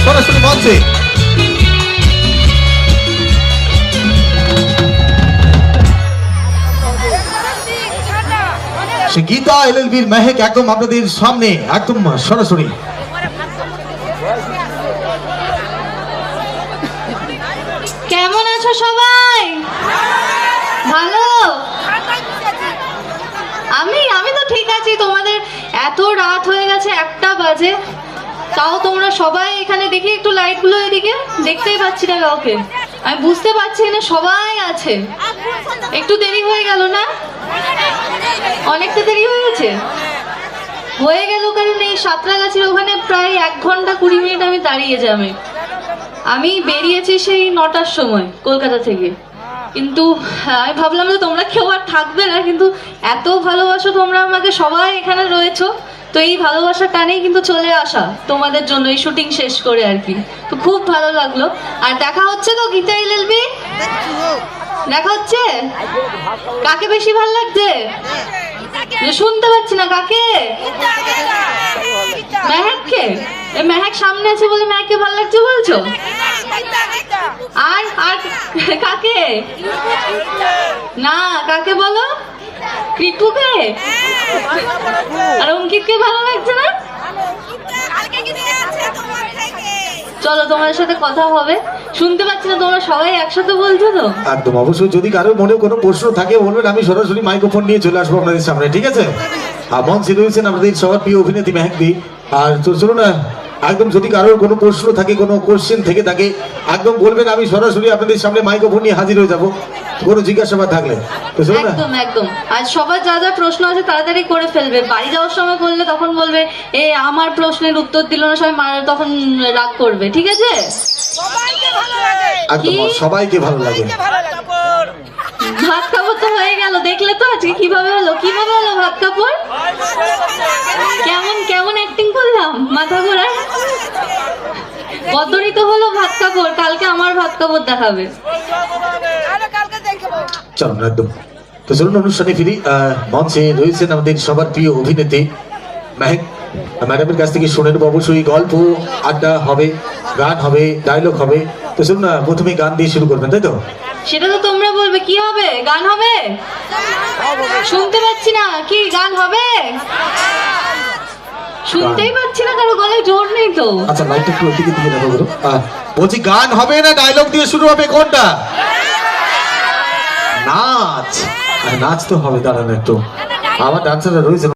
সরাসরি মঞ্চে সে গীতা এলএলবির মেহেক একদম আপনাদের সামনে একদম সরাসরি। কেমন আছো সবাই? ভালো? আমি তো ঠিক আছি। তোমাদের এত রাত হয়ে গেছে, 1টা বাজে, তাও তোমরা সবাই এখানে। দেখি একটু লাইটগুলো এদিকে, দেখতেই পাচ্ছি না কাউকে। আমি বুঝতে পারছি না সবাই আছে। একটু দেরি হয়ে গেল না? অনেকটা দেরি হয়ে গেছে। হয়ে গেল কারণ এই সাঁতরাগাছির ওখানে প্রায় 1 ঘন্টা 20 মিনিট আমি দাঁড়িয়ে যাবে। আমি বেরিয়েছি সেই 9টার সময় কলকাতা থেকে, কিন্তু আমি ভাবলাম যে তোমরা কেউ আর থাকবে না, কিন্তু এত ভালোবাসো তোমরা আমাকে, সবাই এখানে রয়েছো, তো এই ভালোবাসার টানেই কিন্তু চলে আসা তোমাদের জন্য এই শুটিং শেষ করে আর কি। তো খুব ভালো লাগলো। আর দেখা হচ্ছে তো গীতা এলএলবি? দেখা হচ্ছে? কাকে বেশি ভালো লাগছে? শুনতে পাচ্ছি না, কাকে? মেহেককে? মেহেক সামনে আছে বলে মেহেককে ভালো লাগছে বলছো? আর আর কাকে? না, কাকে বলো? কৃতুকে? আর অঙ্কিতকে ভালো লাগছে না? চলো তোমাদের সাথে কথা হবে। শুনতে পাচ্ছি না, তোমরা সবাই একসাথে বলছো তো? একদম অবশ্যই। যদি কারো মনে কোনো প্রশ্ন থাকে বলবেন, আমি সরাসরি মাইক্রোফোন নিয়ে চলে আসবো আপনাদের সামনে, ঠিক আছে? আর মঞ্চে রয়েছেন আপনাদের সবার প্রিয় অভিনেত্রী মেহেকদি। আর তো চলুন না, একদম যদি কারোর কোনো প্রশ্ন থাকে, কোনো কোশ্চেন থেকে থাকে, একদম বলবেন, আমি সরাসরি আপনাদের সামনে মাইক্রোফোন নিয়ে হাজির হয়ে যাবো কোনো জিজ্ঞাসাবাদ থাকলে। তো চলুন না। একদম একদম। আর সবার যা যা প্রশ্ন আছে তাড়াতাড়ি করে ফেলবে। বাড়ি যাওয়ার সময় বললে তখন বলবে এ আমার প্রশ্নের উত্তর দিল না, সবাই তখন রাগ করবে, ঠিক আছে? একদম সবাইকে ভালো লাগে। ভাত কাপড় তো হয়ে গেল, দেখলে তো আজকে কিভাবে হলো ভাত কাপড়। কেমন কেমন অ্যাক্টিং করলাম, মাথা ঘোরায়। বদরি তো হলো ভাত কাপড়, কালকে আমার ভাত কাপড় দেখাবে। চলুন একদম। তো চলুন অনুষ্ঠানে ফিরি। মঞ্চে রয়েছেন আমাদের সবার প্রিয় অভিনেত্রী মেহেক ম্যাডামের কাছ থেকে শুনে নেবো অবশ্যই। গল্প আড্ডা হবে, গান হবে, ডায়লগ হবে। তো চলুন না, প্রথমে গান দিয়ে শুরু করবেন, তাই তো? সেটা তো তোমরা বলবে। কি হবে? গান হবে? শুনতে পাচ্ছি না, কি গান হবে? শুনতেই পাচ্ছি না, কারো গলায় জোর নেই তো। আচ্ছা, লাইটটা একটু ওদিকে দিয়ে দেখো করো। বলছি গান হবে না ডায়লগ দিয়ে শুরু হবে, কোনটা? নাচ। নাচ তো হবে, দাঁড়ান একটু, আমার ডান্সাররা রয়েছে।